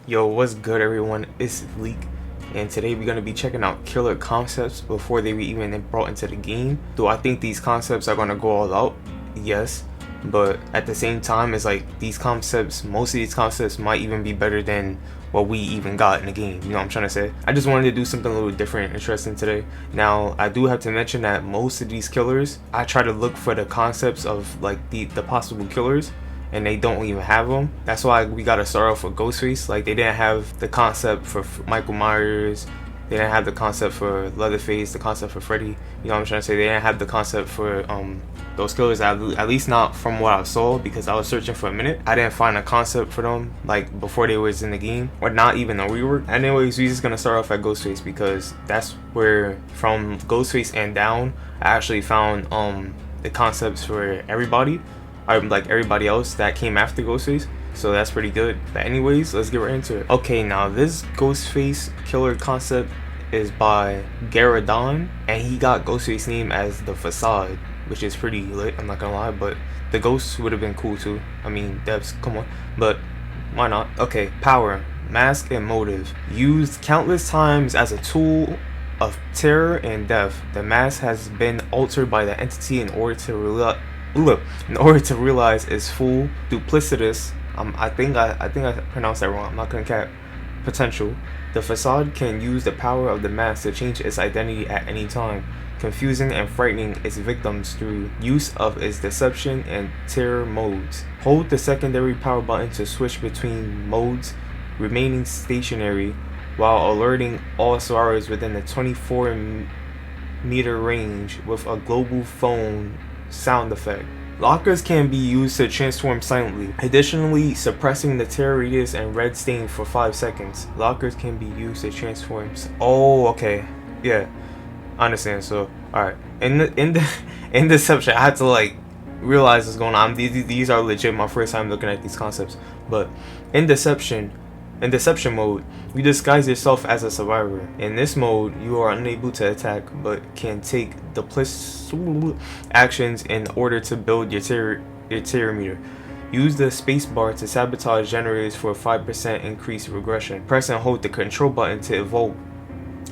Yo, what's good everyone? It's Leak, and today we're going to be checking out killer concepts before they were even brought into the game. Do I think these concepts are going to go all out? Yes, but at the same time, it's like these concepts, most of these concepts might even be better than what we even got in the game. You know what I'm trying to say? I just wanted to do something a little different and interesting today. Now, I do have to mention that most of these killers, I try to look for the concepts of like the possible killers, and they don't even have them. That's why we gotta start off with Ghostface. Like, they didn't have the concept for Michael Myers, they didn't have the concept for Leatherface, the concept for Freddy. You know what I'm trying to say? They didn't have the concept for those killers, at least not from what I saw, because I was searching for a minute. I didn't find a concept for them like before they was in the game, or not even a rework. Anyways, we're just gonna start off at Ghostface because that's where, from Ghostface and down, I actually found the concepts for everybody, or like everybody else that came after Ghostface. So that's pretty good. But anyways, let's get right into it. Okay, now this Ghostface killer concept is by Garadon, and he got Ghostface's name as the Facade, which is pretty lit, I'm not gonna lie. But the ghosts would have been cool too. I mean, devs, come on, but why not? Okay, power, mask, and motive. Used countless times as a tool of terror and death, the mask has been altered by the entity in order to realize its full duplicitous, I think I pronounced that wrong, I'm not gonna cap, potential. The Facade can use the power of the mask to change its identity at any time, confusing and frightening its victims through use of its deception and terror modes. Hold the secondary power button to switch between modes, remaining stationary while alerting all survivors within the 24-meter range with a global phone sound effect. Lockers can be used to transform silently, additionally suppressing the terror radius and red stain for 5 seconds. Lockers can be used to transform. Oh, okay, yeah, I understand. So, all right, in Deception, I had to like realize what's going on. These are legit my first time looking at these concepts. But in Deception mode, you disguise yourself as a survivor. In this mode, you are unable to attack, but can take duplicitous actions in order to build your terror meter. Use the spacebar to sabotage generators for a 5% increased regression. Press and hold the control button to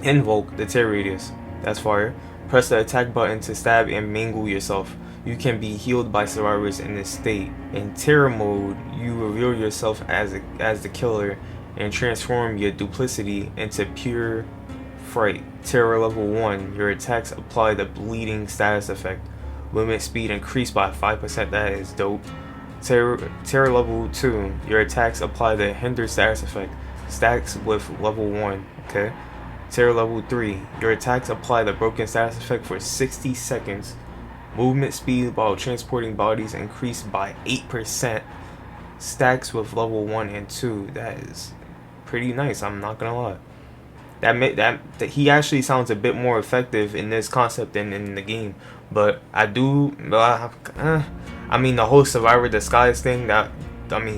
invoke the terror radius. That's fire. Press the attack button to stab and mangle yourself. You can be healed by survivors in this state. In terror mode, you reveal yourself as the killer and transform your duplicity into pure fright. Terror level 1, your attacks apply the bleeding status effect. Movement speed increased by 5%, that is dope. Terror level 2, your attacks apply the hinder status effect. Stacks with level 1, okay. Terror level 3, your attacks apply the broken status effect for 60 seconds. Movement speed while transporting bodies increased by 8%. Stacks with level 1 and 2, that is pretty nice, I'm not gonna lie. That he actually sounds a bit more effective in this concept than in the game. But I mean, the whole survivor disguise thing,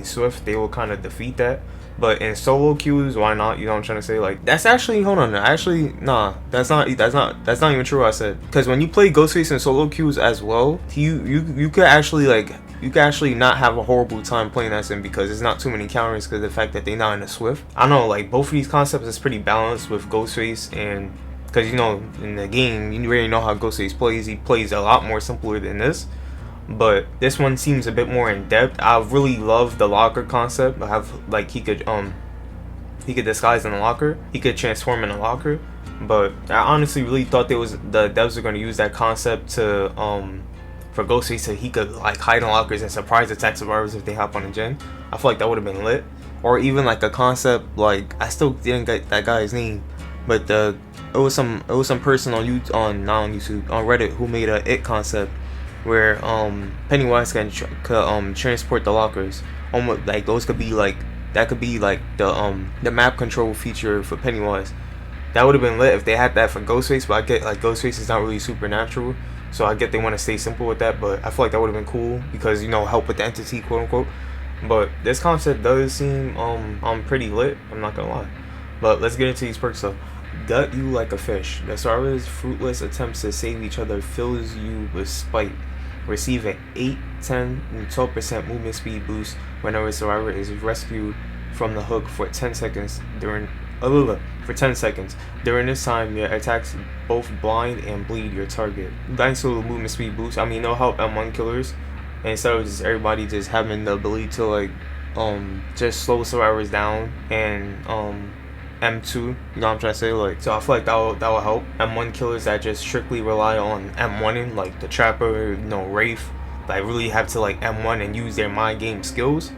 Swift, they will kind of defeat that. But in solo queues, why not? You know what I'm trying to say? Like, that's actually, hold on, actually, nah, that's not even true what I said. Because when you play Ghostface in solo queues as well, you could actually not have a horrible time playing that sim, because there's not too many counters because of the fact that they're not in a Swift. I don't know, like, both of these concepts is pretty balanced with Ghostface, and because, you know, in the game, you already know how Ghostface plays. He plays a lot more simpler than this. But this one seems a bit more in depth. I really love the locker concept. I have, like, he could disguise in a locker. He could transform in a locker. But I honestly really thought the devs were going to use that concept to for Ghostface, so he could like hide in lockers and surprise attack survivors if they hop on a gen. I feel like that would have been lit. Or even like a concept, like, I still didn't get that guy's name, but it was some person on Reddit who made a It concept where Pennywise can transport the lockers. Almost like those could be like, that could be like the map control feature for Pennywise. That would have been lit if they had that for Ghostface, but I get like Ghostface is not really supernatural, so I get they want to stay simple with that. But I feel like that would have been cool because, you know, help with the entity, quote unquote. But this concept does seem pretty lit, I'm not gonna lie. But let's get into these perks though. Gut you like a fish. The survivor's fruitless attempts to save each other fills you with spite. receive an 8, 10, and 12% movement speed boost whenever a survivor is rescued from the hook for 10 seconds during for 10 seconds. During this time, your attacks both blind and bleed your target. Thanks to the movement speed boost, I mean, it'll help M1 killers, and instead of just everybody just having the ability to like just slow survivors down and M2, you know what I'm trying to say? Like, so I feel like that will help M1 killers that just strictly rely on M1ing, like the Trapper, you know, Wraith, like really have to like M1 and use their mind game skills.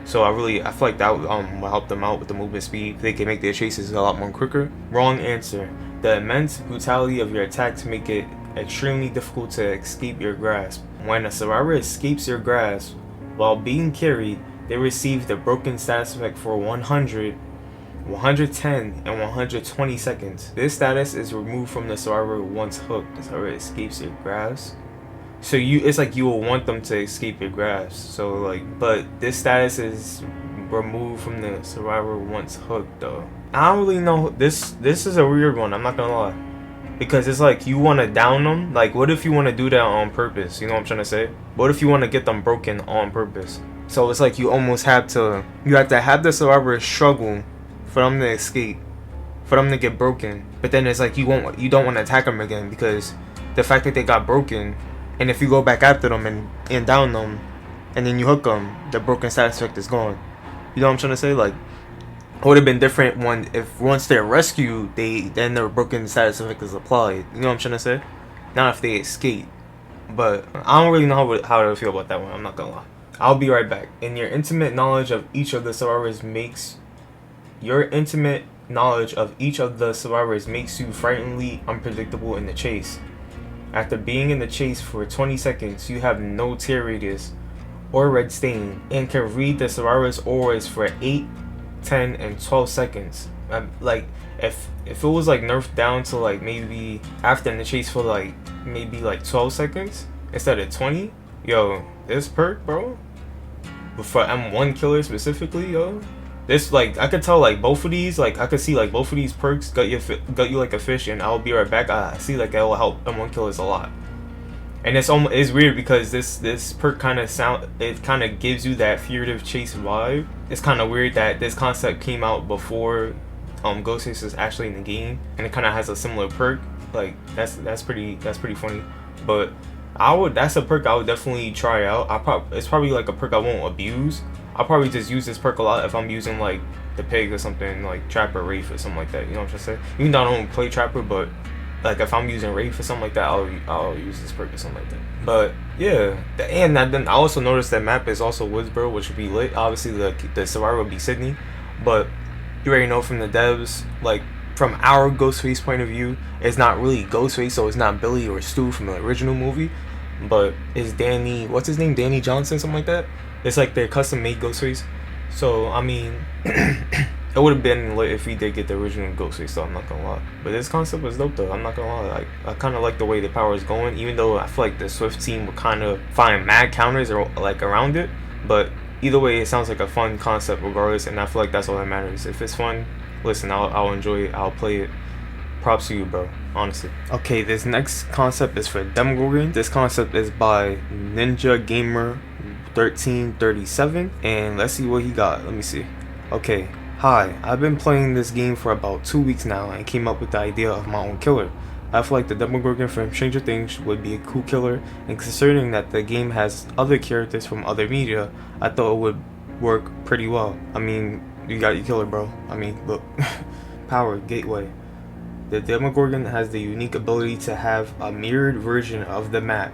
So I feel like that will help them out with the movement speed. They can make their chases a lot more quicker. Wrong answer. The immense brutality of your attacks make it extremely difficult to escape your grasp. When a survivor escapes your grasp while being carried, they receive the broken status effect for 100, 110, and 120 seconds. This status is removed from the survivor once hooked. The survivor escapes your grasp. So it's like you will want them to escape your grasp. So like, but this status is removed from the survivor once hooked though. I don't really know. This is a weird one, I'm not gonna lie. Because it's like you want to down them. Like, what if you want to do that on purpose? You know what I'm trying to say? What if you want to get them broken on purpose? So it's like you almost have to have the survivor struggle for them to escape, for them to get broken. But then it's like you don't want to attack them again, because the fact that they got broken, and if you go back after them and down them, and then you hook them, the broken status effect is gone. You know what I'm trying to say? Like, it would have been different if once they're rescued, then their broken status effect is applied. You know what I'm trying to say? Not if they escape. But I don't really know how to feel about that one, I'm not gonna lie. I'll be right back. And your intimate knowledge of each of the survivors makes you frighteningly unpredictable in the chase. After being in the chase for 20 seconds, you have no tear radius or red stain and can read the survivor's auras for 8, 10, and 12 seconds. Like, if it was like nerfed down to like maybe after in the chase for like maybe like 12 seconds instead of 20, yo, this perk, bro, for M1 killer specifically, yo, this, like, I could tell like both of these, like I could see like both of these perks got you like a fish, and I'll be right back. I see like it will help M1 killers a lot. And it's weird because this perk kind of gives you that furtive chase vibe. It's kind of weird that this concept came out before Ghostface was actually in the game, and it kind of has a similar perk. Like, that's pretty funny. But that's a perk I would definitely try out. It's probably like a perk I won't abuse. I'll probably just use this perk a lot if I'm using like the pig or something, like Trapper, Wraith, or something like that. You know what I'm saying? Even though I don't play Trapper, but like if I'm using Wraith or something like that, I'll use this perk or something like that. But yeah, and then I also noticed that map is also Woodsboro, which would be lit. Obviously the survivor would be Sydney, but you already know from the devs, like from our Ghostface point of view, it's not really Ghostface, so it's not Billy or Stu from the original movie, but it's Danny, what's his name, Danny Johnson, something like that. It's like their custom made Ghostface. So I mean, it would have been lit if we did get the original Ghostface, so I'm not gonna lie. But this concept was dope though, I'm not gonna lie. Like, I kind of like the way the power is going, even though I feel like the Swift team would kind of find mad counters or like around it. But either way, it sounds like a fun concept regardless, and I feel like that's all that matters. If it's fun, listen, I'll enjoy it, I'll play it. Props to you, bro, honestly. Okay, this next concept is for Demogorgon. This concept is by Ninja Gamer 1337, and let's see what he got. Let me see. Okay, hi, I've been playing this game for about 2 weeks now and came up with the idea of my own killer. I feel like the Demogorgon from Stranger Things would be a cool killer, and considering that the game has other characters from other media, I thought it would work pretty well. I mean, you got your killer, bro. I mean, look. Power, gateway. The Demogorgon has the unique ability to have a mirrored version of the map,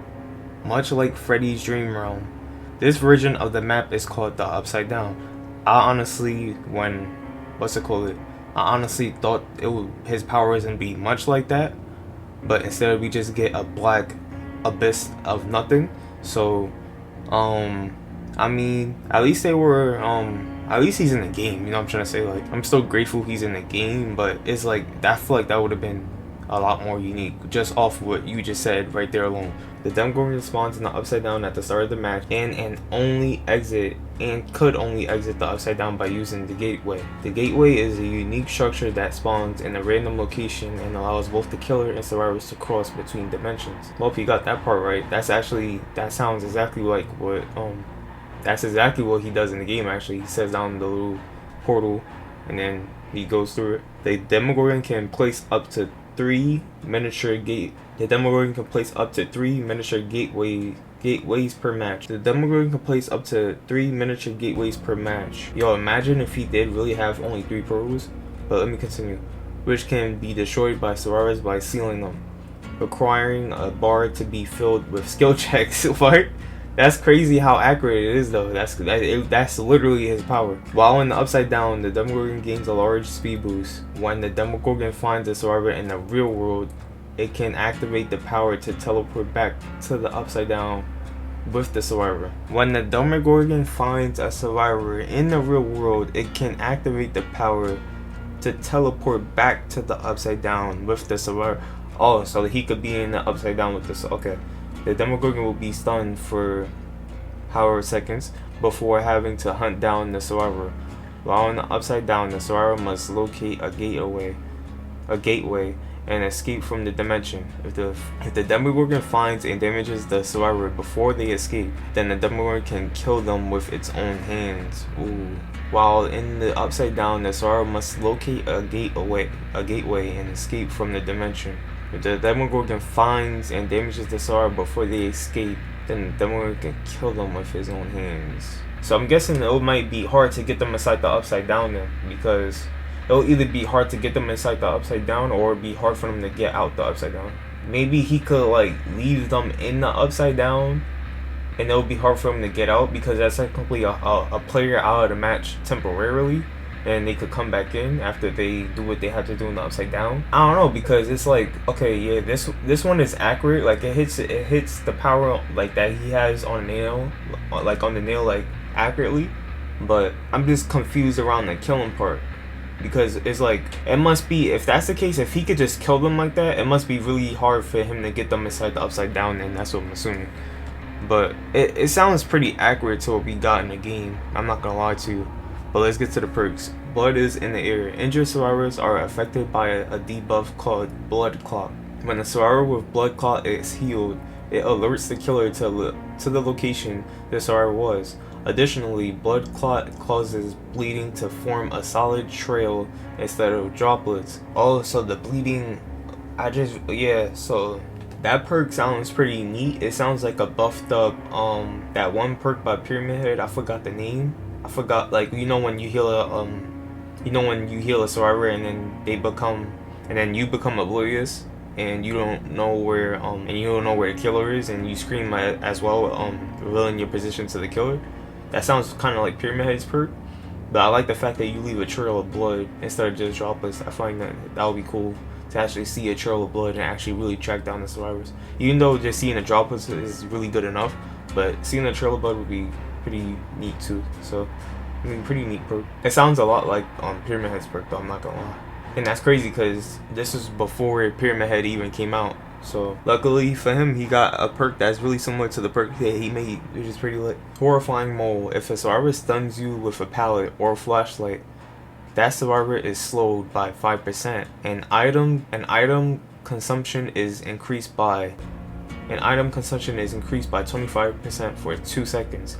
much like Freddy's Dream Realm. This version of the map is called the Upside Down. I honestly thought his powers would be much like that, but instead we just get a black abyss of nothing. So, I mean, at least at least he's in the game, you know what I'm trying to say? Like, I'm still grateful he's in the game, but I feel like that would have been a lot more unique just off what you just said right there alone. The Demogorgon spawns in the Upside Down at the start of the match and could only exit the Upside Down by using the Gateway. The Gateway is a unique structure that spawns in a random location and allows both the killer and survivors to cross between dimensions. Well, you got that part right. That sounds exactly like what that's exactly what he does in the game. Actually, he sets down the little portal and then he goes through it. The Demogorgon can place up to 3 miniature gateways per match. The Demogorgon can place up to 3 miniature gateways per match. Yo, imagine if he did really have only 3 portals. But let me continue. Which can be destroyed by survivors by sealing them, requiring a bar to be filled with skill checks. What? That's crazy how accurate it is though. That's literally his power. While in the Upside Down, the Demogorgon gains a large speed boost. When the Demogorgon finds a survivor in the real world, it can activate the power to teleport back to the Upside Down with the survivor. When the Demogorgon finds a survivor in the real world, it can activate the power to teleport back to the Upside Down with the survivor. Oh, so he could be in the Upside Down with this. Okay. The Demogorgon will be stunned for however seconds before having to hunt down the survivor. While in the Upside Down, the survivor must locate a gateway, and escape from the dimension. If the Demogorgon finds and damages the survivor before they escape, then the Demogorgon can kill them with its own hands. Ooh. While in the Upside Down, the survivor must locate a gateway, and escape from the dimension. If the Demogorgon finds and damages the survivor before they escape, then the Demogorgon can kill them with his own hands. So I'm guessing it might be hard to get them inside the Upside Down then, because it'll either be hard to get them inside the Upside Down or be hard for them to get out the Upside Down. Maybe he could like leave them in the Upside Down and it'll be hard for him to get out, because that's technically a player out of the match temporarily, and they could come back in after they do what they have to do in the Upside Down. I don't know, because it's like, okay, yeah, this one is accurate. Like it hits the power like that he has on the nail, like accurately. But I'm just confused around the killing part, because it's like, it must be, if that's the case, if he could just kill them like that, it must be really hard for him to get them inside the Upside Down, and that's what I'm assuming. But it sounds pretty accurate to what we got in the game, I'm not gonna lie to you. But let's get to the perks. Blood is in the air. Injured survivors are affected by a debuff called Blood Clot. When a survivor with Blood Clot is healed, it alerts the killer to the location the survivor was. Additionally, Blood Clot causes bleeding to form a solid trail instead of droplets. Oh, so the bleeding, so that perk sounds pretty neat. It sounds like a buffed up, that one perk by Pyramid Head, I forgot the name. I forgot, like, you know when you heal a survivor and then you become oblivious and you don't know where the killer is, and you scream as well, revealing your position to the killer. That sounds kind of like Pyramid Head's perk, but I like the fact that you leave a trail of blood instead of just droplets. I find that would be cool to actually see a trail of blood and actually really track down the survivors. Even though just seeing the droplets is really good enough, but seeing the trail of blood would be pretty neat too. So, I mean, pretty neat perk. It sounds a lot like Pyramid Head's perk though, I'm not gonna lie. And that's crazy because this was before Pyramid Head even came out. So luckily for him, he got a perk that's really similar to the perk that he made, which is pretty lit. Horrifying Mole. If a survivor stuns you with a pallet or a flashlight, that survivor is slowed by 5%. An item consumption is increased by 25% for 2 seconds.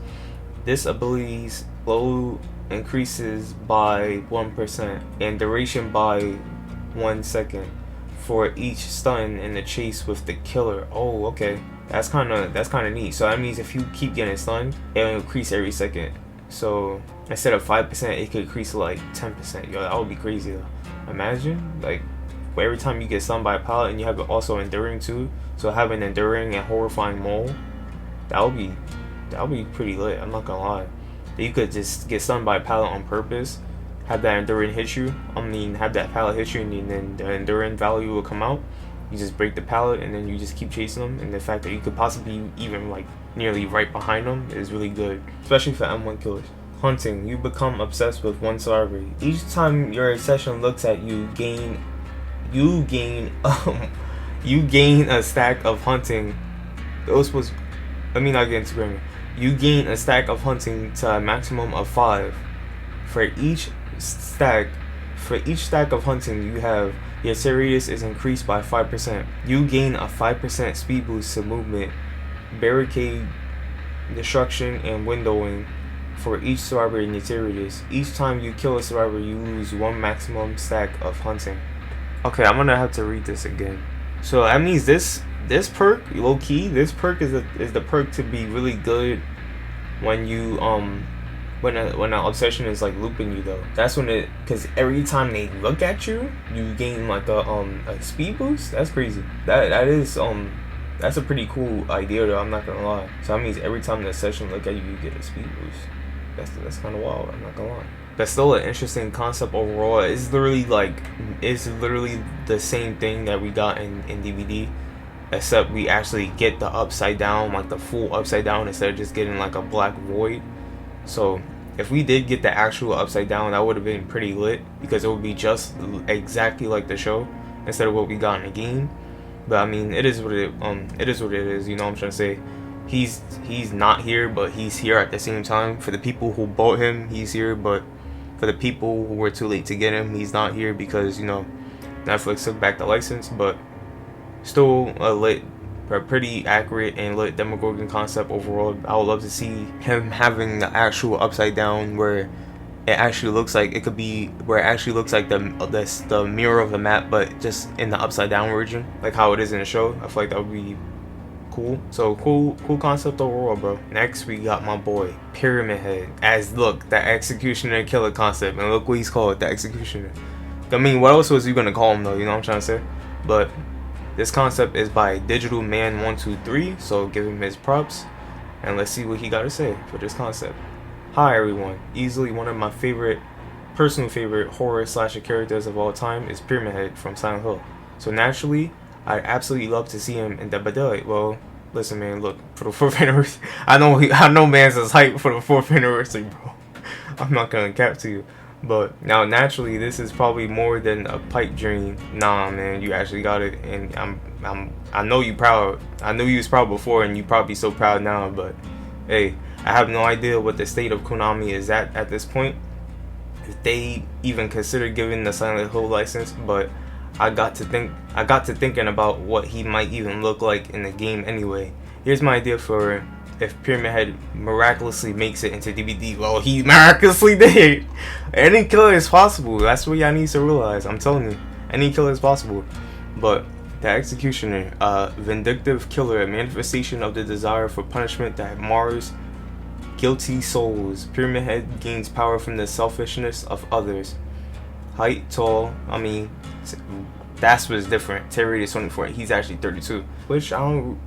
This ability's slow increases by 1% and duration by 1 second for each stun in the chase with the killer. Oh, okay. That's kind of neat. So that means if you keep getting stunned, it'll increase every second. So instead of 5%, it could increase to like 10%. Yo, that would be crazy though. Imagine like every time you get stunned by a pallet, and you have also enduring too. So having enduring and horrifying mole, that would be pretty lit. I'm not gonna lie. You could just get stunned by a pallet on purpose, have that enduring hit you. Have that pallet hit you, and then the enduring value will come out. You just break the pallet, and then you just keep chasing them. And the fact that you could possibly even like nearly right behind them is really good, especially for M1 killers. Hunting. You become obsessed with one survivor. Each time your session looks at you, you gain a stack of hunting It was supposed. Let me not get into grammar. You gain a stack of hunting to a maximum of 5. For each stack, of hunting you have, your attack radius is increased by 5%. You gain a 5% speed boost to movement, barricade, destruction, and windowing for each survivor in your attack radius. Each time you kill a survivor, you lose 1 maximum stack of hunting. Okay, I'm gonna have to read this again. So that means this perk, low key, this perk is the perk to be really good when you when an obsession is like looping you though. That's when it, because every time they look at you, you gain like a speed boost. That's crazy. That is that's a pretty cool idea though. I'm not gonna lie. So that means every time the obsession look at you, you get a speed boost. That's kind of wild. I'm not gonna lie. But still an interesting concept overall. It's literally the same thing that we got in DVD, except we actually get the upside down, like the full upside down, instead of just getting like a black void. So if we did get the actual upside down, that would have been pretty lit, because it would be just exactly like the show instead of what we got in the game. But I mean, it is what it is. You know what I'm trying to say? He's not here, but he's here at the same time. For the people who bought him, he's here, but for the people who were too late to get him, he's not here because, you know, Netflix took back the license. But still a pretty accurate and lit Demogorgon concept overall. I would love to see him having the actual upside down, where it actually looks like it could be, where it actually looks like the mirror of the map, but just in the upside down version, like how it is in the show. I feel like that would be cool. So cool concept overall, bro. Next we got my boy Pyramid Head as, look, the executioner killer concept, and look what he's called, the executioner. I mean, what else was you gonna call him though? You know what I'm trying to say? But this concept is by Digital Man 123, so give him his props, and let's see what he got to say for this concept. Hi everyone. Easily one of my personal favorite horror slasher characters of all time is Pyramid Head from Silent Hill. So naturally, I'd absolutely love to see him in the Badai. Well, listen, man, look, for the 4th anniversary, I know man's is hype for the 4th anniversary, bro. I'm not gonna cap to you. But now naturally, this is probably more than a pipe dream. Nah, man, you actually got it, and I know you proud. I knew you was proud before, and you probably so proud now. But hey, I have no idea what the state of Konami is at this point, if they even consider giving the Silent Hill license. But I got to thinking about what he might even look like in the game anyway. Here's my idea for if Pyramid Head miraculously makes it into DVD. Well, he miraculously did. Any killer is possible. That's what y'all need to realize. I'm telling you, any killer is possible. But the executioner, a vindictive killer, a manifestation of the desire for punishment that mars guilty souls. Pyramid Head gains power from the selfishness of others. Height, tall. I mean, that's what's different. Terry is 24. He's actually 32. Which I don't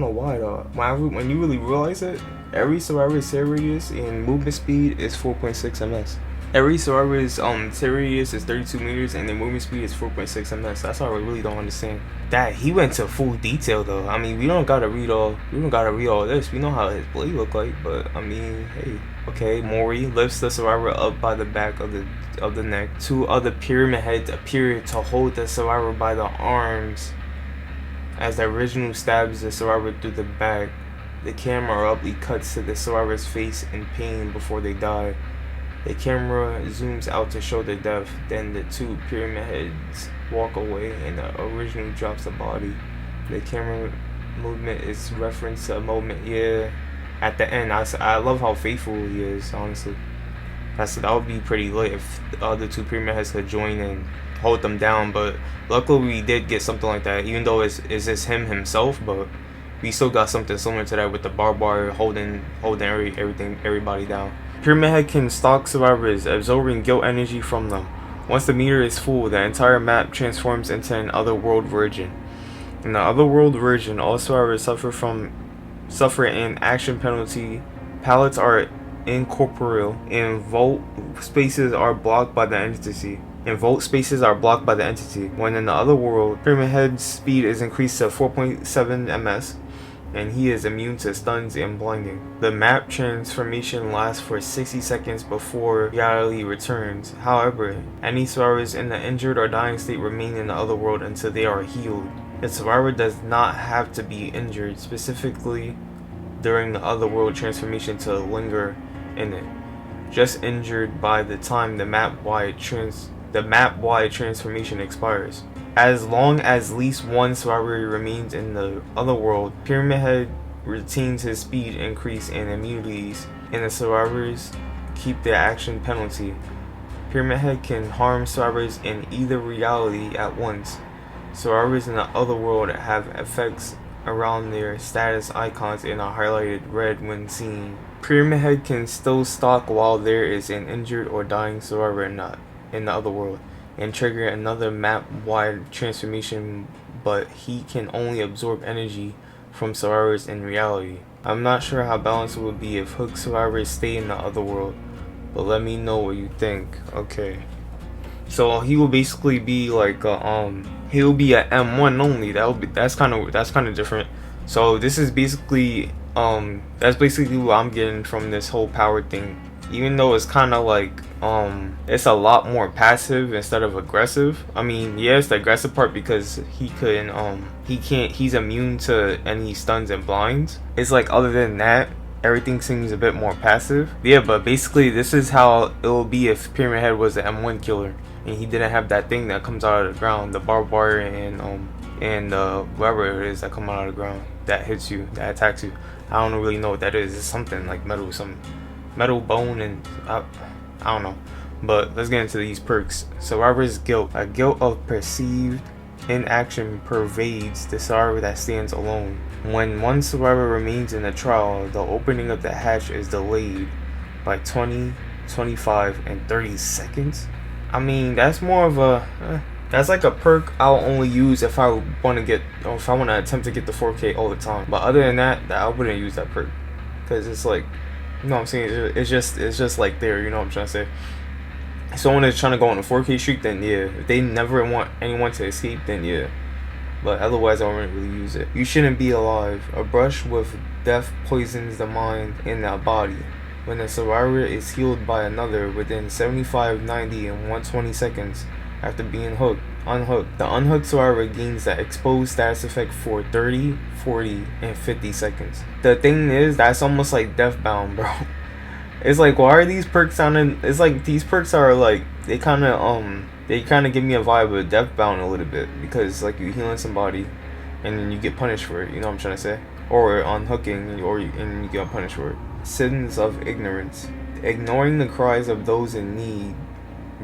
know why though. When you really realize it, every survivor's attack radius and movement speed is 4.6 ms. Every survivor's attack radius is 32 meters and their movement speed is 4.6 ms. That's how I really don't understand. That he went to full detail though. I mean, we don't gotta read all this. We know how his blade look like, but I mean, hey. Okay, Mori lifts the survivor up by the back of the neck. 2 other pyramid heads appear to hold the survivor by the arms. As the original stabs the survivor through the back, the camera abruptly cuts to the survivor's face in pain before they die. The camera zooms out to show the death, then the 2 pyramid heads walk away and the original drops the body. The camera movement is reference to a moment, yeah. At the end, I love how faithful he is, honestly. That would be pretty lit if the other 2 pyramid heads could join and hold them down, but luckily we did get something like that, even though it's just him himself, but we still got something similar to that with the barbed wire holding everybody down. Pyramid Head can stalk survivors, absorbing guilt energy from them. Once the meter is full, the entire map transforms into an otherworld version. In the otherworld version, all survivors suffer an action penalty. Pallets are incorporeal, and vault spaces are blocked by the entity. When in the other world, Pyramid Head's speed is increased to 4.7 ms, and he is immune to stuns and blinding. The map transformation lasts for 60 seconds before reality returns. However, any survivors in the injured or dying state remain in the other world until they are healed. The survivor does not have to be injured specifically during the otherworld transformation to linger in it. Just injured by the time the map-wide transformation expires. As long as at least one survivor remains in the otherworld, Pyramid Head retains his speed increase and immunities, and the survivors keep their action penalty. Pyramid Head can harm survivors in either reality at once. Survivors in the otherworld have effects around their status icons and are highlighted red when seen. Pyramid Head can still stalk while there is an injured or dying survivor in the otherworld, and trigger another map-wide transformation, but he can only absorb energy from survivors in reality. I'm not sure how balanced it would be if hooked survivors stay in the otherworld, but let me know what you think. Okay. So he will basically be like he'll be at M1 only. That's kind of different. So this is basically that's basically what I'm getting from this whole power thing. Even though it's kind of like it's a lot more passive instead of aggressive. I mean, yeah, it's the aggressive part because he's immune to any stuns and blinds. It's like, other than that, everything seems a bit more passive. Yeah, but basically this is how it will be if Pyramid Head was the M1 killer and he didn't have that thing that comes out of the ground, the barbed wire and whatever it is that come out of the ground that hits you, that attacks you. I don't really know what that is. It's something like metal, some metal bone, and I don't know. But let's get into these perks. Survivor's guilt. A guilt of perceived inaction pervades the survivor that stands alone. When one survivor remains in the trial, the opening of the hatch is delayed by 20, 25, and 30 seconds. I mean, that's more of a that's like a perk I'll only use if I want to get, or if I want to attempt to get the 4K all the time. But other than that, I wouldn't use that perk, because it's like, you know what I'm saying, it's just like there, you know what I'm trying to say. If someone is trying to go on a 4K streak, then yeah. If they never want anyone to escape, then yeah. But otherwise, I wouldn't really use it. You shouldn't be alive. A brush with death poisons the mind and the body. When a survivor is healed by another within 75, 90, and 120 seconds after being unhooked, the unhooked survivor gains the exposed status effect for 30, 40, and 50 seconds. The thing is, that's almost like Deathbound, bro. It's like, why are these perks sounding? It's like these perks are like, they kind of give me a vibe of Deathbound a little bit, because like you healing somebody and then you get punished for it, you know what I'm trying to say? Or unhooking, and you get punished for it. Sins of ignorance. Ignoring the cries of those in need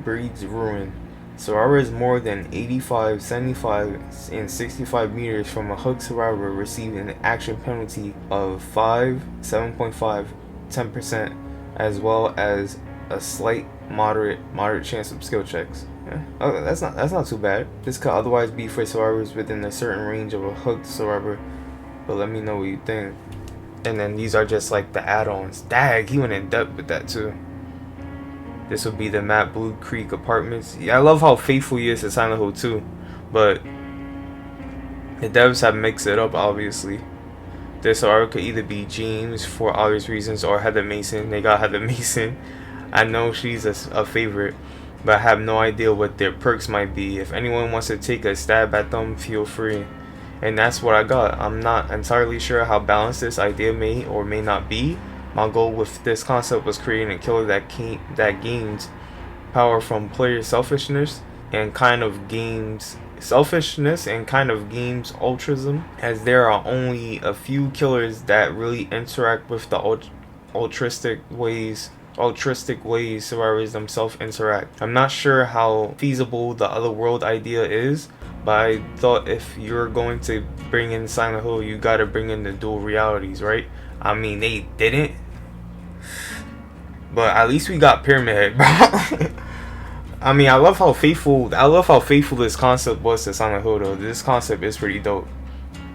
breeds ruin. Survivors more than 85, 75, and 65 meters from a hooked survivor receive an action penalty of 5, 7.5, 10%, as well as a slight moderate chance of skill checks. Yeah. Okay, that's not too bad. This could otherwise be for survivors within a certain range of a hooked survivor, but let me know what you think. And then these are just like the add-ons. Dag, he went in depth with that too. This would be the map Blue Creek Apartments. Yeah, I love how faithful he is to Silent Hill 2, but the devs have mixed it up, obviously. This survivor could either be James for obvious reasons, or Heather Mason. They got Heather Mason. I know she's a favorite, but I have no idea what their perks might be. If anyone wants to take a stab at them, feel free. And that's what I got. I'm not entirely sure how balanced this idea may or may not be. My goal with this concept was creating a killer that gains power from player selfishness and kind of games altruism, as there are only a few killers that really interact with the altruistic ways survivors themselves interact. I'm not sure how feasible the otherworld idea is, but I thought if you're going to bring in Silent Hill, you gotta bring in the dual realities, right? I mean, they didn't, but at least we got Pyramid Head, bro. I mean, I love how faithful this concept was to Silent Hill, though. This concept is pretty dope.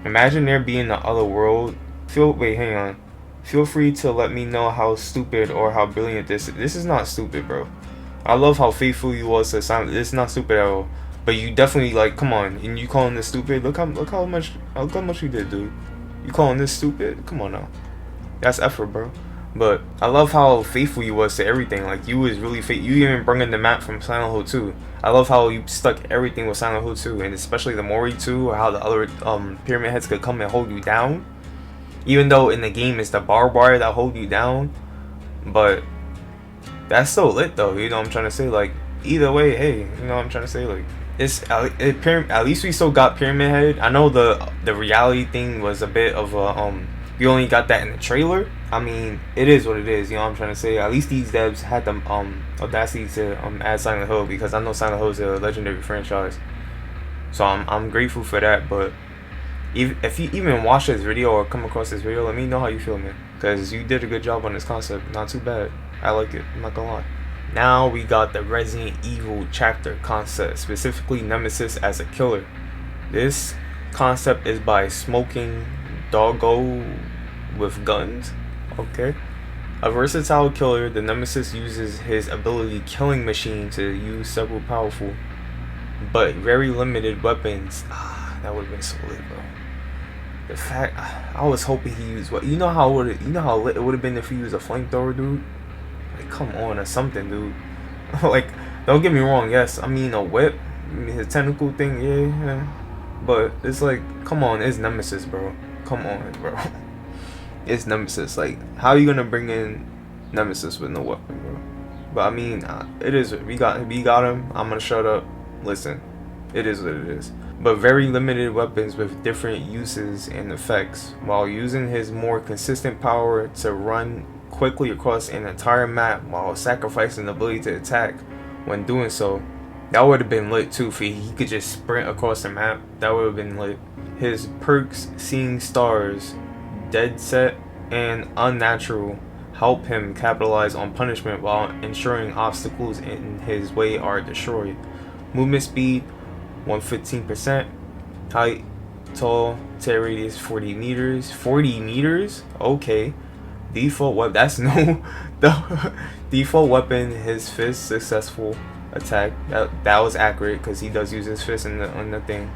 Imagine there being the other world. Feel free to let me know how stupid or how brilliant this is. This is not stupid, bro. I love how faithful you was to Silent. It's not stupid at all. But you definitely, like, come on, and you calling this stupid? Look how much you did, dude. You calling this stupid? Come on now. That's effort, bro. But I love how faithful you was to everything. Like, you was really you even brought in the map from Silent Hill 2. I love how you stuck everything with Silent Hill 2, and especially the Mori 2, or how the other pyramid heads could come and hold you down. Even though in the game it's the barbed wire that hold you down, but that's still lit though. You know what I'm trying to say? Like, either way, hey, you know what I'm trying to say? Like, at least we still got Pyramid Head. I know the reality thing was a bit of a you only got that in the trailer. I mean, it is what it is. You know what I'm trying to say? At least these devs had the audacity to add Silent Hill, because I know Silent Hill is a legendary franchise. So I'm grateful for that. But if you even watch this video or come across this video, let me know how you feel, man. Because you did a good job on this concept. Not too bad. I like it. I'm not gonna lie. Now we got the Resident Evil chapter concept, specifically Nemesis as a killer. This concept is by Smoking Doggo with guns. Okay. A versatile killer, the Nemesis uses his ability Killing Machine to use several powerful but very limited weapons. That would have been so lit, bro. The fact I was hoping he used what, you know how lit it would have been if he used a flamethrower, dude. Like, come on, or something, dude. Like, don't get me wrong, yes, I mean a whip, I mean, his tentacle thing, yeah, but it's like, come on, it's Nemesis, bro. Come on, bro. It's Nemesis. Like, how are you gonna bring in Nemesis with no weapon, bro? But I mean, it is, we got him. I'm gonna shut up. Listen, it is what it is. But very limited weapons with different uses and effects, while using his more consistent power to run quickly across an entire map while sacrificing the ability to attack when doing so. That would have been lit too. If he could just sprint across the map, that would have been lit. His perks, Seeing Stars, Dead Set, and Unnatural help him capitalize on punishment while ensuring obstacles in his way are destroyed. Movement speed 115%, height, tall, tear radius 40 meters. 40 meters? Okay. Default weapon, that's no, the default weapon, his fist, successful attack. That was accurate, because he does use his fist on the thing.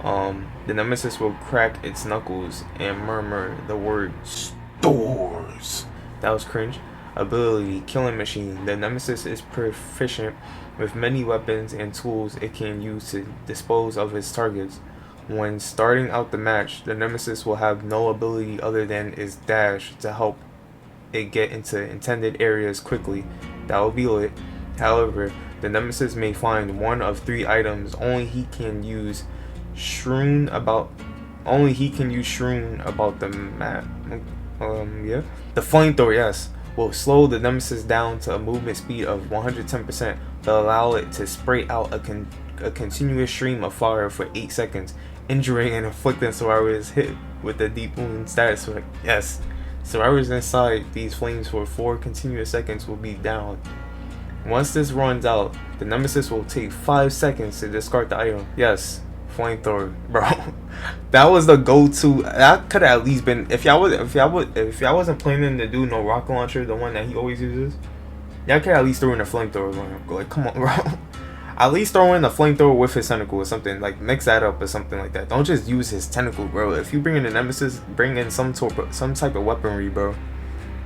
The Nemesis will crack its knuckles and murmur the word stores. That was cringe. Ability, Killing Machine. The Nemesis is proficient with many weapons and tools it can use to dispose of its targets. When starting out the match, the Nemesis will have no ability other than its dash to help it get into intended areas quickly. That will be lit. However, the Nemesis may find one of 3 items only he can use strewn about the map. Yeah. The flamethrower, yes, will slow the Nemesis down to a movement speed of 110%, but allow it to spray out a continuous stream of fire for 8 seconds, injuring and inflicting survivors hit with a deep wound status effect. Yes. Survivors inside these flames for 4 continuous seconds will be down. Once this runs out, the Nemesis will take 5 seconds to discard the item. Yes, flamethrower, bro. That was the go-to. That could have at least been, if y'all wasn't planning to do no rocket launcher, the one that he always uses, y'all could at least throw in a flamethrower. Like, come on, bro. At least throw in a flamethrower with his tentacle or something. Like, mix that up or something like that. Don't just use his tentacle, bro. If you bring in a Nemesis, bring in some type of weaponry, bro.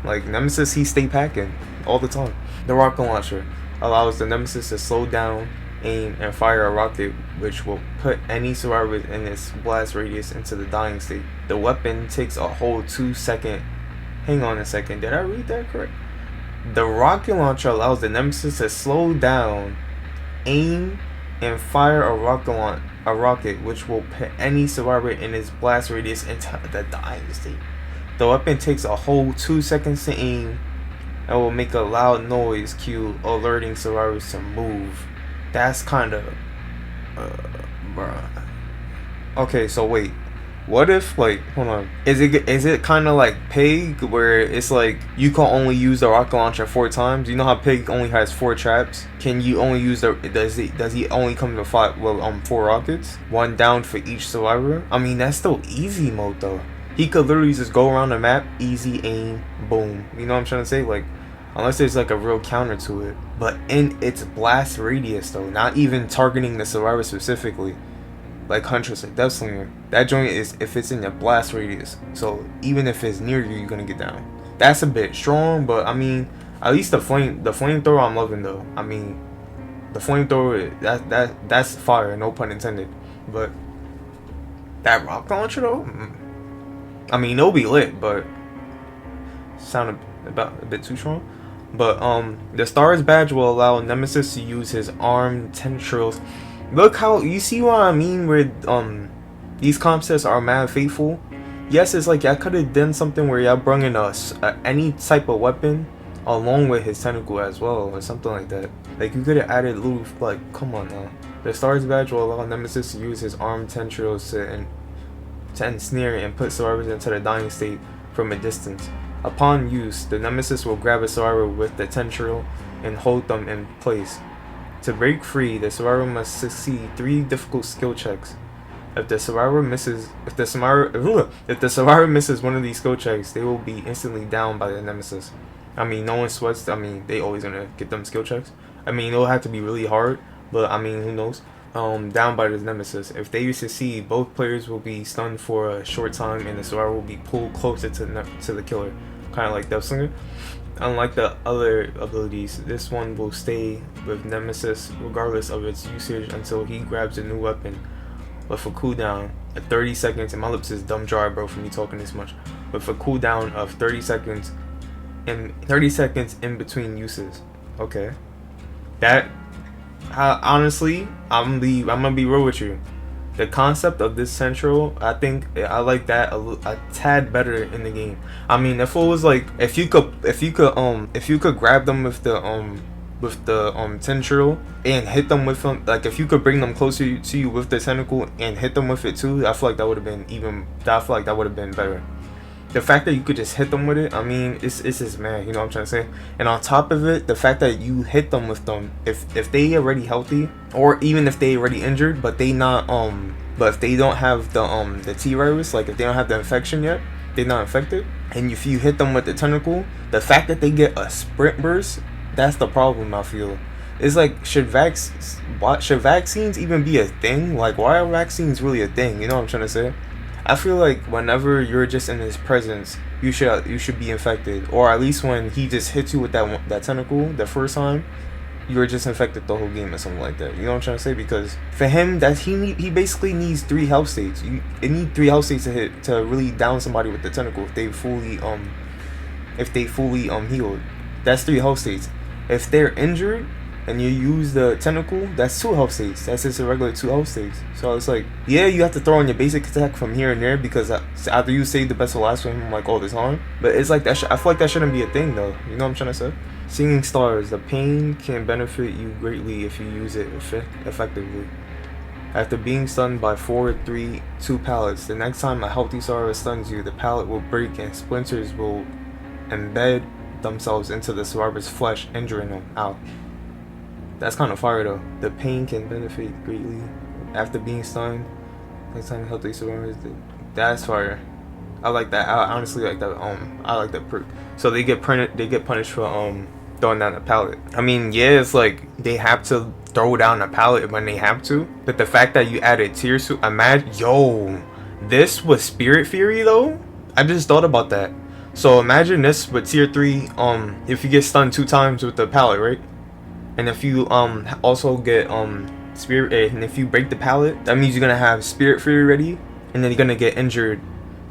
Like, Nemesis, he stay packing all the time. The rocket launcher allows the Nemesis to slow down, aim, and fire a rocket, which will put any survivor in its blast radius into the dying state. The weapon takes a whole 2-second. Hang on a second. Did I read that correct? The rocket launcher allows the Nemesis to slow down, aim, and fire a rocket, which will put any survivor in its blast radius into the dying state. The weapon takes a whole 2 seconds to aim and will make a loud noise cue, alerting survivors to move. That's kind of, bruh. Okay, so wait. What if, like, hold on, is it kind of like Pig, where it's like you can only use the rocket launcher 4 times? You know how Pig only has 4 traps? Can you only use does he only come to 4 rockets? 1 down for each survivor? I mean, that's still easy mode though. He could literally just go around the map, easy aim, boom. You know what I'm trying to say? Like, unless there's like a real counter to it. But in its blast radius though, not even targeting the survivor specifically. Like Huntress or Deathslinger, that joint is if it's in your blast radius. So even if it's near you, you're gonna get down. That's a bit strong, but I mean, at least the flamethrower I'm loving though. I mean, the flamethrower that's fire, no pun intended. But that rock launcher though, I mean, it'll be lit, but sound about a bit too strong. But the Stars badge will allow Nemesis to use his arm tendrils. Look how, you see what I mean where these concepts are mad faithful. Yes, it's like y'all could have done something where y'all brung in any type of weapon along with his tentacle as well, or something like that. Like you could have added little, like, come on now. The Stars badge will allow Nemesis to use his arm tendrils to ensnare and put survivors into the dying state from a distance. Upon use, the Nemesis will grab a survivor with the tendril and hold them in place. To break free, the survivor must succeed 3 difficult skill checks. If the survivor misses one of these skill checks, they will be instantly down by the Nemesis. I mean, no one sweats. I mean, they always gonna get them skill checks. I mean, it'll have to be really hard, but I mean, who knows? Down by the Nemesis. If they succeed, both players will be stunned for a short time, and the survivor will be pulled closer to the killer, kind of like Death Slinger. Unlike the other abilities, this one will stay with Nemesis regardless of its usage until he grabs a new weapon. With a cooldown of 30 seconds, and my lips is dumb dry, bro, from me talking this much. With a cooldown of 30 seconds, and 30 seconds in between uses. Okay, that honestly, I'm gonna be real with you. The concept of this central, I think I like that a tad better in the game. I mean, if it was like, if you could grab them with the tendril and hit them with them, like if you could bring them closer to you with the tentacle and hit them with it too, I feel like that would have been better. The fact that you could just hit them with it, I mean, it's just mad, you know what I'm trying to say? And on top of it, the fact that you hit them with them, if they already healthy, or even if they already injured, but they not but if they don't have the T-virus, like if they don't have the infection yet, they're not infected, and if you hit them with the tentacle, the fact that they get a sprint burst, that's the problem. I feel it's like, should vaccines even be a thing? Like, why are vaccines really a thing? You know what I'm trying to say? I feel like whenever you're just in his presence, you should be infected, or at least when he just hits you with that tentacle the first time, you were just infected the whole game or something like that. You know what I'm trying to say? Because for him, that he basically needs 3 health states. It need 3 health states to really down somebody with the tentacle if they fully healed. That's 3 health states. If they're injured and you use the tentacle, that's 2 health states. That's just a regular 2 health states. So it's like, yeah, you have to throw in your basic attack from here and there, because after you save the best for last from him, like, all the time. But it's like that. I feel like that shouldn't be a thing though. You know what I'm trying to say? Singing stars. The pain can benefit you greatly if you use it effectively. After being stunned by 2 pallets, the next time a healthy star stuns you, the pallet will break and splinters will embed themselves into the survivor's flesh, injuring them. Ow. That's kind of fire though. The pain can benefit greatly after being stunned. Next time healthy survivors, that's fire. I like that. I honestly like that. I like that perk. So they get punished for throwing down the pallet. I mean, yeah, it's like they have to throw down a pallet when they have to. But the fact that you added tier suit, imagine, this was Spirit Fury though. I just thought about that. So imagine this with tier 3. If you get stunned 2 times with the pallet, right? And if you also get spirit, and if you break the pallet, that means you're gonna have Spirit Fury ready, and then you're gonna get injured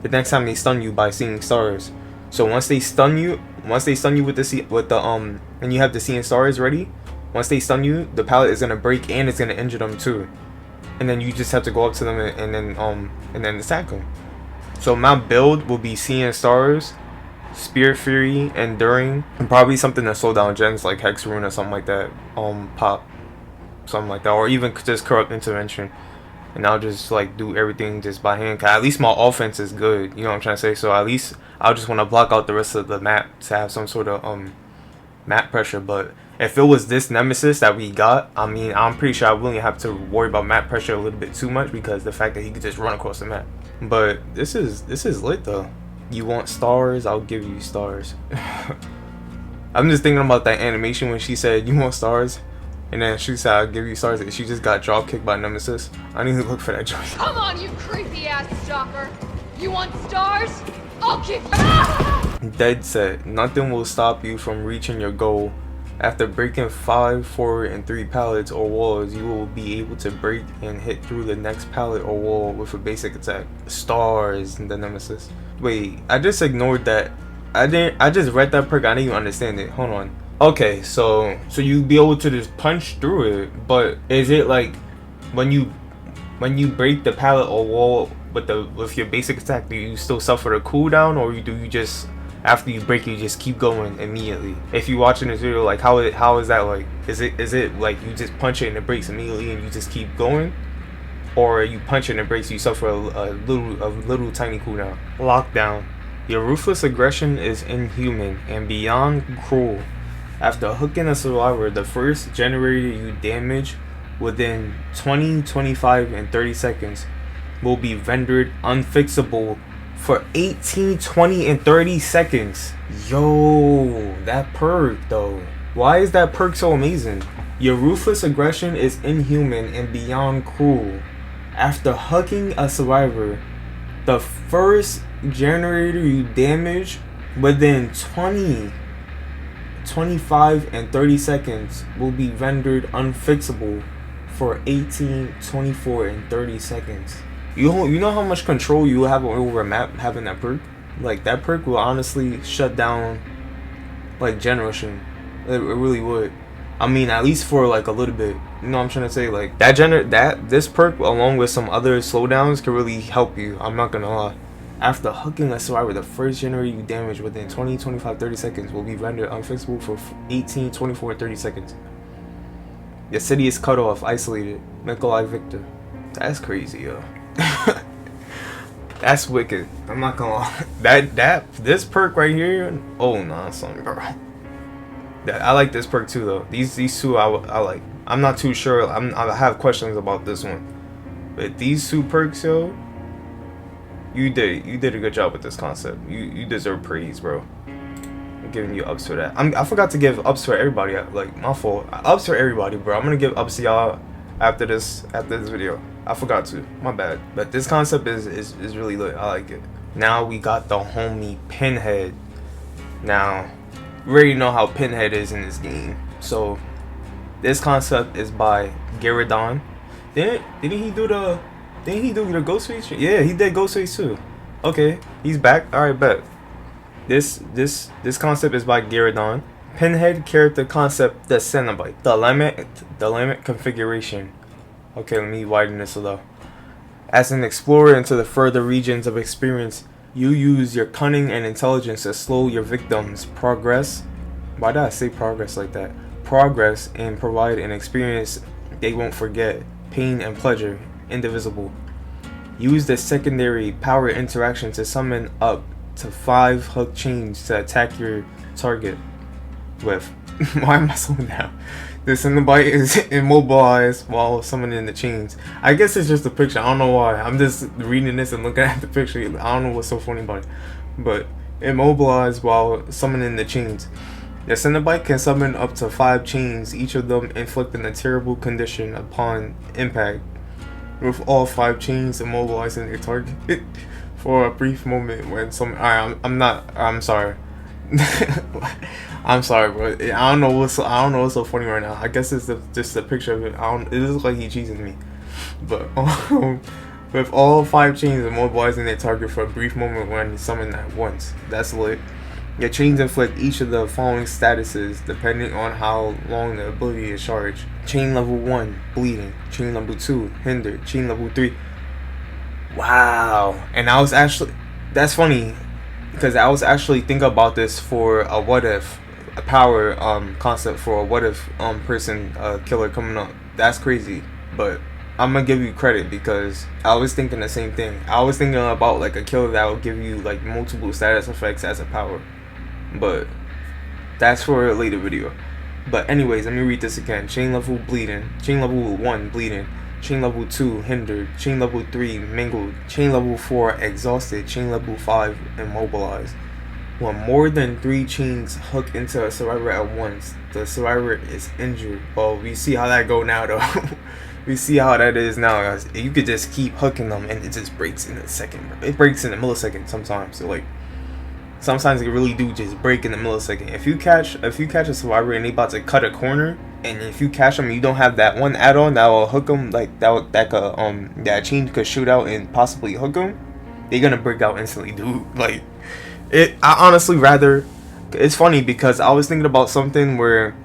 the next time they stun you by seeing stars. So once they stun you with and you have the seeing stars ready, once they stun you, the pallet is gonna break and it's gonna injure them too. And then you just have to go up to them and then attack them. So my build will be seeing stars, Spirit Fury, Enduring, and probably something to slow down gens like Hex Rune or something like that. Pop, something like that, or even just Corrupt Intervention. And I'll just like do everything just by hand. Cause at least my offense is good. You know what I'm trying to say? So at least I'll just want to block out the rest of the map to have some sort of map pressure. But if it was this Nemesis that we got, I mean, I'm pretty sure I wouldn't have to worry about map pressure a little bit too much, because the fact that he could just run across the map. But this is lit though. You want stars? I'll give you stars. I'm just thinking about that animation when she said, "You want stars?" And then she said, "I'll give you stars." And she just got drop kicked by Nemesis. I need to look for that joint. Come on, you creepy ass stalker. You want stars? I'll give you. Dead set. Nothing will stop you from reaching your goal. After breaking 5, 4, and 3 pallets or walls, you will be able to break and hit through the next pallet or wall with a basic attack. Stars in the Nemesis. Wait, I just ignored that. I just read that perk. I didn't even understand it. Hold on. Okay, so you be able to just punch through it, but is it like when you break the pallet or wall with your basic attack, do you still suffer a cooldown, or do you just after you break it, you just keep going immediately? If you're watching this video, like how is that like? Is it like you just punch it and it breaks immediately and you just keep going, or you punch it and it breaks, you suffer a little tiny cooldown? Lockdown. Your ruthless aggression is inhuman and beyond cruel. After hooking a survivor, the first generator you damage within 20, 25, and 30 seconds will be rendered unfixable for 18, 20, and 30 seconds. Yo, that perk though. Why is that perk so amazing? Your ruthless aggression is inhuman and beyond cruel. After hooking a survivor, the first generator you damage within 20, 25, and 30 seconds will be rendered unfixable for 18, 24, and 30 seconds. You know how much control you have over a map having that perk? Like, that perk will honestly shut down like generation. It really would. I mean, at least for like a little bit. You know what I'm trying to say? Like this perk along with some other slowdowns can really help you. I'm not gonna lie. After hooking a survivor, the first generator you damage within 20, 25, 30 seconds will be rendered unfixable for 18, 24, and 30 seconds. Your city is cut off, isolated. Nikolai Victor. That's crazy, yo. That's wicked. I'm not gonna lie. This perk right here. Oh nah, son, bro. I like this perk too, though. These two I like. I'm not too sure. I have questions about this one, but these two perks, yo. You did a good job with this concept. You deserve praise, bro. I'm giving you ups for that. I forgot to give ups for everybody. Like, my fault. Ups for everybody, bro. I'm gonna give ups to y'all after this video. I forgot to. My bad. But this concept is really lit. I like it. Now we got the homie Pinhead. Now, we already know how Pinhead is in this game. So, this concept is by Gyarados. Didn't he do the Ghostface? Yeah, he did Ghostface too. Okay, he's back. Alright, bet. This concept is by Gyarados. Pinhead character concept, the Cenobite. The limit configuration. Okay, let me widen this a little. As an explorer into the further regions of experience, you use your cunning and intelligence to slow your victims' progress. Why did I say progress like that? Progress, and provide an experience they won't forget. Pain and pleasure, indivisible. Use the secondary power interaction to summon up to 5 hook chains to attack your target with. Why am I slowing down? The Cenobite is immobilized while summoning the chains. I guess it's just a picture. I don't know why. I'm just reading this and looking at the picture. I don't know what's so funny about it. But immobilized while summoning the chains. The Cenobite can summon up to 5 chains, each of them inflicting a terrible condition upon impact, with all 5 chains immobilizing their target for a brief moment when some. I'm sorry. I'm sorry, bro. I don't know what's so funny right now. I guess it's just a picture of it. It looks like he's cheesing me, but with all 5 chains immobilizing their target for a brief moment when summoned at once. That's lit. Your chains inflict each of the following statuses depending on how long the ability is charged. Chain level 1, bleeding. Chain level 2, hindered. Chain level 3. Wow. And that's funny, because I was actually thinking about this for a what if, a power concept for a what if person killer coming up. That's crazy, but I'm gonna give you credit because I was thinking the same thing. I was thinking about like a killer that would give you like multiple status effects as a power, but that's for a later video. But anyways, let me read this again. Chain level bleeding. Chain level 1 bleeding. Chain level 2 hindered. Chain level 3 mingled. Chain level 4 exhausted. Chain level 5 immobilized. When more than 3 chains hook into a survivor at once, the survivor is injured. Well, we see how that go now though. We see how that is now, guys. You could just keep hooking them and it just breaks in a second. It breaks in a millisecond sometimes. So like sometimes it really do just break in the millisecond. If you catch a survivor and they about to cut a corner, and if you catch them, and you don't have that one add-on that will hook them, like that chain could shoot out and possibly hook them, they're gonna break out instantly, dude. Like I honestly rather. It's funny because I was thinking about something where,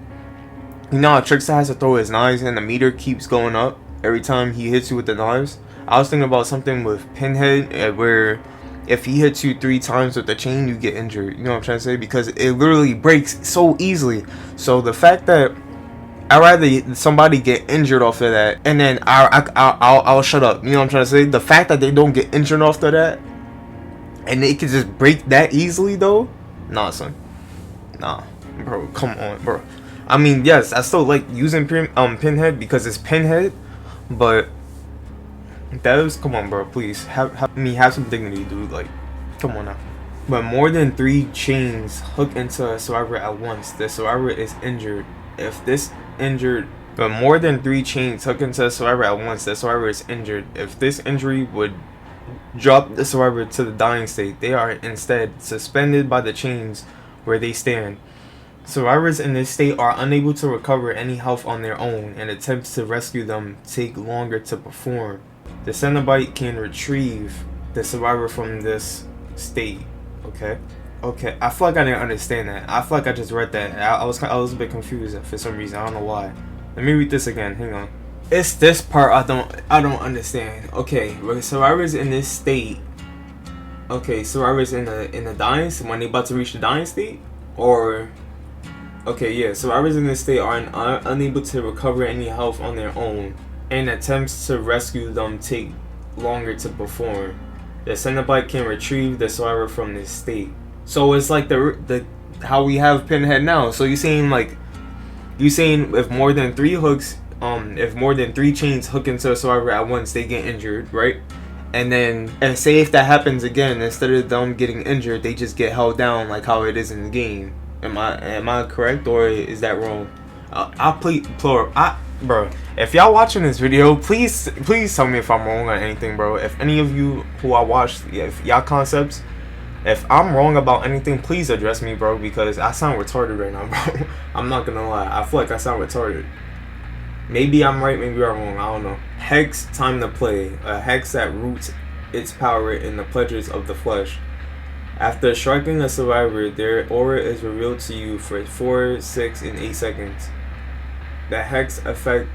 you know how Trickster has to throw his knives and the meter keeps going up every time he hits you with the knives. I was thinking about something with Pinhead where if he hits you 3 times with the chain, you get injured. You know what I'm trying to say? Because it literally breaks so easily. So the fact that I'd rather somebody get injured off of that, and then I'll shut up. You know what I'm trying to say? The fact that they don't get injured off of that, and they can just break that easily though, nah, son. Nah, bro, come on, bro. I mean, yes, I still like using Pinhead because it's Pinhead, but that is, come on, bro, please have some dignity, dude. Like, come on now. But more than 3 chains hook into a survivor at once, the survivor is injured. But more than 3 chains hook into a survivor at once, the survivor is injured. If this injury would drop the survivor to the dying state, they are instead suspended by the chains where they stand. Survivors in this state are unable to recover any health on their own, and attempts to rescue them take longer to perform. The Cenobite can retrieve the survivor from this state. Okay, I feel like I didn't understand that. I feel like I just read that. I was a bit confused for some reason. I don't know why. Let me read this again. Hang on. It's this part I don't understand. Okay, survivors in this state. Okay, survivors in the dying, when they about to reach the dying state, or okay, yeah, survivors in this state are unable to recover any health on their own, and attempts to rescue them take longer to perform. The Cenobite can retrieve the survivor from this state. So it's like the how we have Pinhead now. So you're saying if more than 3 hooks, if more than 3 chains hook into a survivor at once, they get injured, right? And then, and say if that happens again, instead of them getting injured, they just get held down like how it is in the game. Am I correct, or is that wrong? I'll play plural. Bro, if y'all watching this video, please tell me if I'm wrong on anything, bro. If any of you who I watched, if y'all concepts, if I'm wrong about anything, please address me, bro, because I sound retarded right now, bro. I'm not gonna lie. I feel like I sound retarded. Maybe I'm right, maybe I'm wrong, I don't know. Hex time to play. A hex that roots its power in the pleasures of the flesh. After striking a survivor, their aura is revealed to you for 4, 6, and 8 seconds. The hex effect.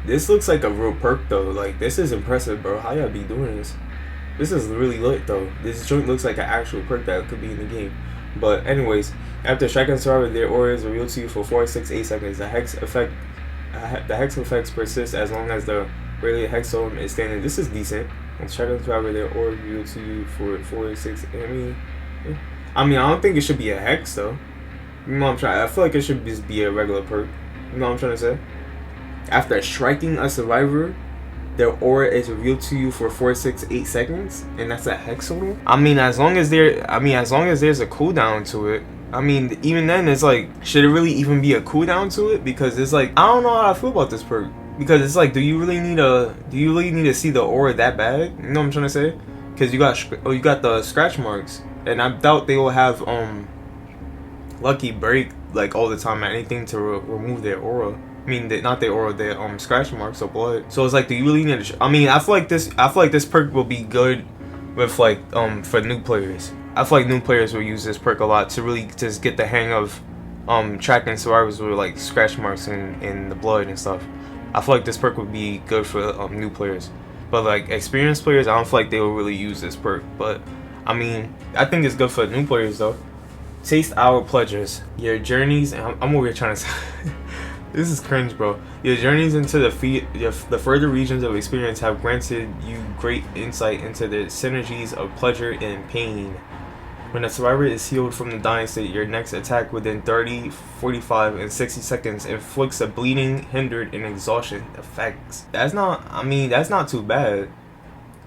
This looks like a real perk though. Like, this is impressive, bro. How y'all be doing this? This is really lit though. This joint looks like an actual perk that could be in the game. But anyways, after striking a survivor, their aura is revealed to you for 4, 6, 8 seconds. The hex effects persist as long as the radiant hex zone is standing. This is decent. And striking a survivor, their aura is revealed to you for 4, 6. I mean, I don't think it should be a hex though. You know what I'm trying. I feel like it should just be a regular perk. You know what I'm trying to say? After striking a survivor, their aura is revealed to you for 4, 6, 8 seconds, and that's a hex zone. I mean, as long as there's a cooldown to it. I mean, even then, it's like, should it really even be a cooldown to it? Because it's like, I don't know how I feel about this perk. Because it's like, do you really need to see the aura that bad? You know what I'm trying to say? Because you got the scratch marks, and I doubt they will have lucky break like all the time at anything to remove their aura. I mean, not their aura, their scratch marks or blood. So it's like, do you really need to? I mean, I feel like this perk will be good with like for new players. I feel like new players will use this perk a lot to really just get the hang of tracking survivors with like scratch marks and the blood and stuff. I feel like this perk would be good for new players. But like experienced players, I don't feel like they will really use this perk. But I mean, I think it's good for new players though. Taste our pleasures. Your journeys, and I'm over here trying to say this is cringe, bro. Your journeys into the further regions of experience have granted you great insight into the synergies of pleasure and pain. When a survivor is healed from the dying state, your next attack within 30, 45, and 60 seconds inflicts a bleeding, hindered, and exhaustion effects. That's not too bad.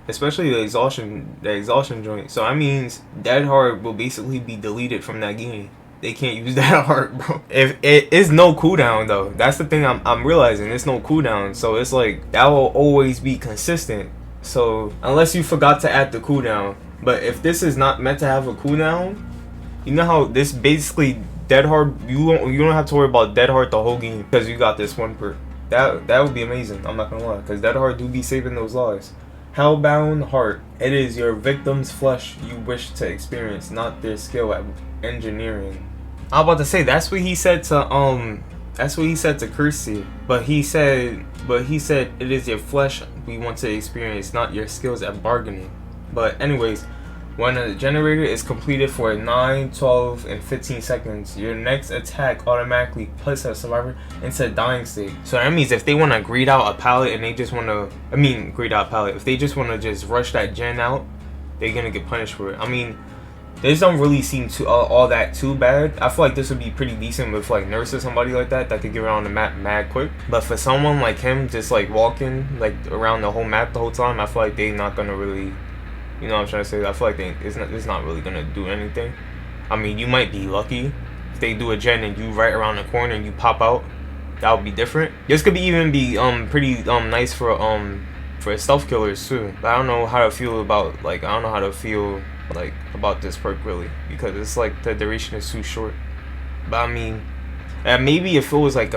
Especially the exhaustion joint. So that means that heart will basically be deleted from that game. They can't use that heart, bro. If it is no cooldown though, that's the thing I'm realizing. It's no cooldown, so it's like that will always be consistent. So unless you forgot to add the cooldown, but if this is not meant to have a cooldown, You know how this basically dead hard. You don't have to worry about dead hard the whole game because you got this one perk. That would be amazing. I'm not gonna lie, because dead hard do be saving those lives. Hellbound Heart. It is your victim's flesh you wish to experience, not their skill at engineering. I was about to say that's what he said to Kirsty, but he said it is your flesh we want to experience, not your skills at bargaining. But anyways, when a generator is completed for 9, 12, and 15 seconds, your next attack automatically puts a survivor into a dying state. So that means if they want to grade out a pallet and they just want to, if they just want to just rush that gen out, they're gonna get punished for it. I mean, this don't really seem to all that too bad. I feel like this would be pretty decent with like Nurse or somebody like that could get around the map mad quick. But for someone like him, just like walking like around the whole map the whole time, I feel like they're not gonna really. You know what I'm trying to say? I feel like it's not really gonna do anything. I mean, you might be lucky if they do a gen and you right around the corner and you pop out. That would be different. This could even be pretty nice for stealth killers too. But I don't know how to feel about about this perk really, because it's like the duration is too short. But I mean, maybe if it was like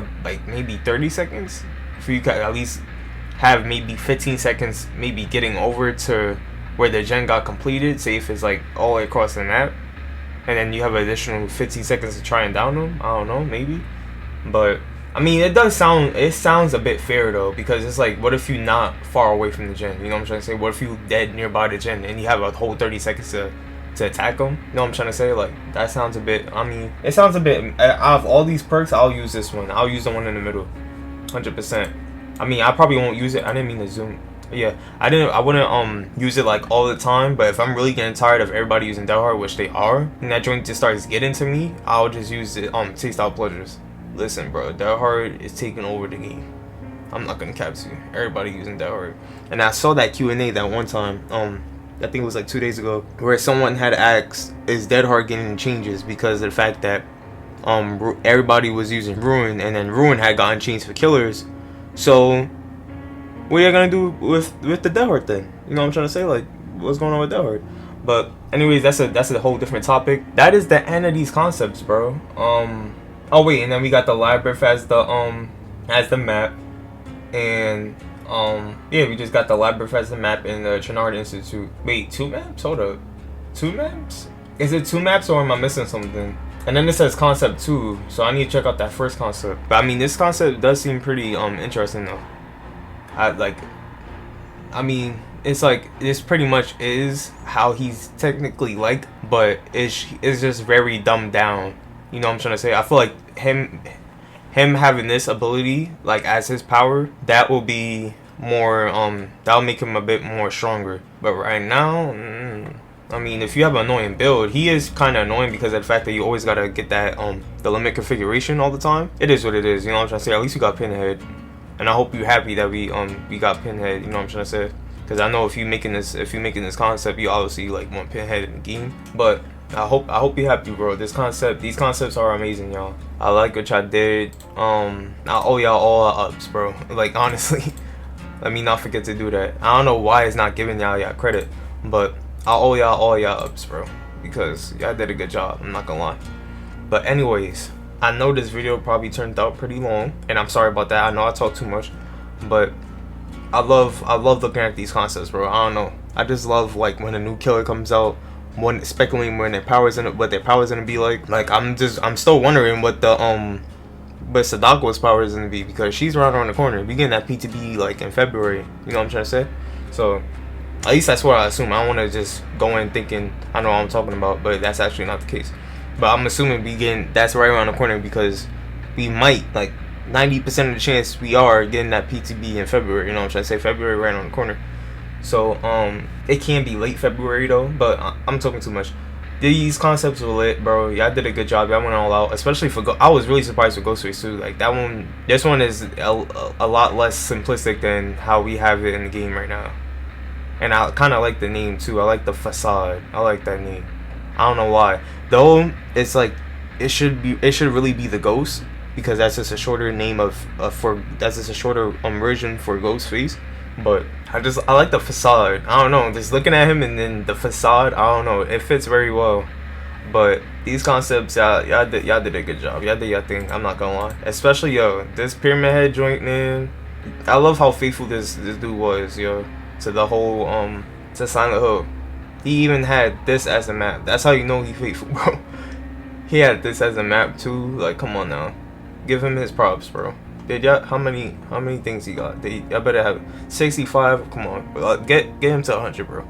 maybe 30 seconds, for you could at least have maybe 15 seconds, maybe getting over to where the gen got completed, say if it's like all the way across the map, and then you have an additional 15 seconds to try and down them. I don't know, maybe. But I mean, it sounds a bit fair though, because it's like, what if you not far away from the gen? You know what I'm trying to say? What if you dead nearby the gen and you have a whole 30 seconds to attack them? You know what I'm trying to say? Like, that sounds a bit, I mean, it sounds a bit, out of all these perks, I'll use this one. I'll use the one in the middle, 100%. I mean, I probably won't use it. I didn't mean to zoom. Yeah, I wouldn't use it like all the time, but if I'm really getting tired of everybody using Dead Hard, which they are, and that joint just starts getting to me, I'll just use it Taste Out Pleasures. Listen, bro, Dead Hard is taking over the game. I'm not gonna cap you. Everybody using Dead Hard. And I saw that Q&A that one time, I think it was like 2 days ago, where someone had asked, is Dead Hard getting changes because of the fact that everybody was using Ruin, and then Ruin had gotten changed for killers. So what are you gonna do with the Dead Hard then? You know what I'm trying to say? Like, what's going on with Dead Hard? But anyways, that's a whole different topic. That is the end of these concepts, bro. Oh wait, and then we got the Labyrinth as the map, and yeah, we just got the Labyrinth as the map in the Trinard Institute. Wait, 2 maps? Hold up, 2 maps? Is it 2 maps or am I missing something? And then it says concept 2, so I need to check out that first concept. But I mean, this concept does seem pretty interesting though. I mean, it's like, this pretty much is how he's technically like, but it's just very dumbed down. You know what I'm trying to say? I feel like him having this ability, like, as his power, that will be more, that'll make him a bit more stronger. But right now, I mean, if you have an annoying build, he is kind of annoying because of the fact that you always gotta get that, the limit configuration all the time. It is what it is, you know what I'm trying to say? At least you got Pinhead. And I hope you're happy that we got Pinhead, you know what I'm trying to say? Because I know if you're making this concept, you obviously like want Pinhead in the game. But I hope you're happy, bro. These concepts are amazing, y'all. I like what y'all did. I owe y'all all ups, bro. Like, honestly, let me not forget to do that. I don't know why it's not giving y'all credit, but I owe y'all all y'all ups, bro, because y'all did a good job. I'm not gonna lie. But anyways, I know this video probably turned out pretty long, and I'm sorry about that. I know I talk too much, but I love looking at these concepts, bro. I don't know. I just love, like, when a new killer comes out, when speculating when what their power is gonna be like. Like, I'm still wondering what Sadako's power is gonna be, because she's right around the corner. We getting that PTB like in February. You know what I'm trying to say? So at least that's what I assume. I don't want to just go in thinking I know what I'm talking about, but that's actually not the case. But I'm assuming that's right around the corner, because we might, like, 90% of the chance we are getting that PTB in February. You know what I'm trying to say? February right on the corner. So it can be late February though, but I'm talking too much. These concepts were lit, bro. Y'all did a good job. Y'all went all out, especially for I was really surprised with Ghostface too. Like, that one, this one is a lot less simplistic than how we have it in the game right now. And I kind of like the name too. I like the Facade. I like that name. I don't know why. Though it's like it should really be the Ghost, because that's just a shorter name that's just a shorter version for Ghostface. But I like the Facade. I don't know, just looking at him and then the Facade, I don't know, it fits very well. But these concepts, y'all did a good job. Y'all did your thing. I'm not gonna lie. Especially this Pyramid Head joint, man. I love how faithful this dude was, to the whole to Silent Hill. He even had this as a map. That's how you know he's faithful, bro. He had this as a map too. Like, come on now, give him his props, bro. Did y'all how many things he got? I better have 65. Come on, bro. Get him to 100, bro.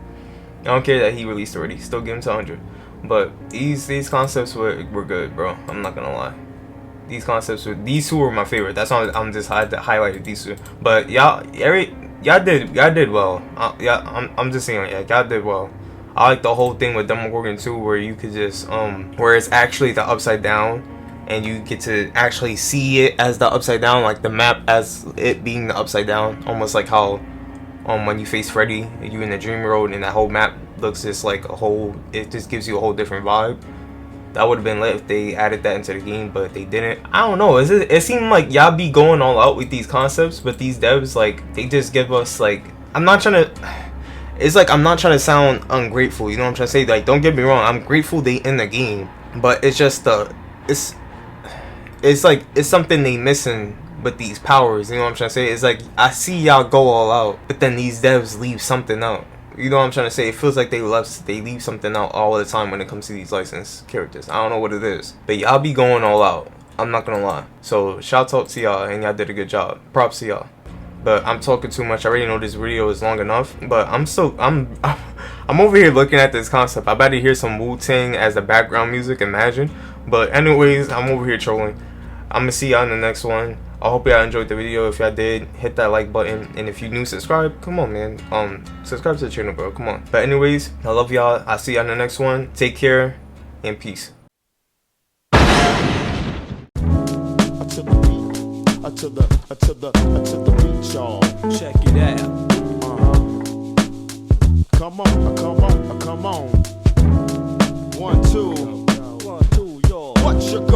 I don't care that he released already. Still give him to 100. But these concepts were good, bro. I'm not gonna lie. These two were my favorite. That's why I'm just had to highlight these two. But y'all did well. I'm just saying, y'all did well. I like the whole thing with Demogorgon 2 where you could just where it's actually the upside down and you get to actually see it as the upside down, like the map as it being the upside down, almost like how when you face Freddy, you in the dream road and that whole map looks just like it just gives you a whole different vibe. That would have been lit if they added that into the game, but they didn't. I don't know. It seemed like y'all be going all out with these concepts, but these devs, like, they just give us, like, I'm not trying to sound ungrateful, you know what I'm trying to say? Like, don't get me wrong, I'm grateful they in the game, but it's just it's like it's something they missing with these powers, you know what I'm trying to say? It's like I see y'all go all out, but then these devs leave something out. You know what I'm trying to say? It feels like they leave something out all the time when it comes to these licensed characters. I don't know what it is, but y'all be going all out. I'm not gonna lie. So shout out to y'all, and y'all did a good job. Props to y'all. But I'm talking too much. I already know this video is long enough, but I'm over here looking at this concept. I better hear some Wu-Tang as the background music. Imagine. But anyways, I'm over here trolling. I'm gonna see y'all in the next one. I hope y'all enjoyed the video. If y'all did, hit that like button, and if you new, subscribe. Come on, man. Subscribe to the channel, bro. Come on. But anyways, I love y'all. I'll see y'all in the next one. Take care and peace. To the beat, y'all. Check it out. Come on. 1, 2, y'all. What you going?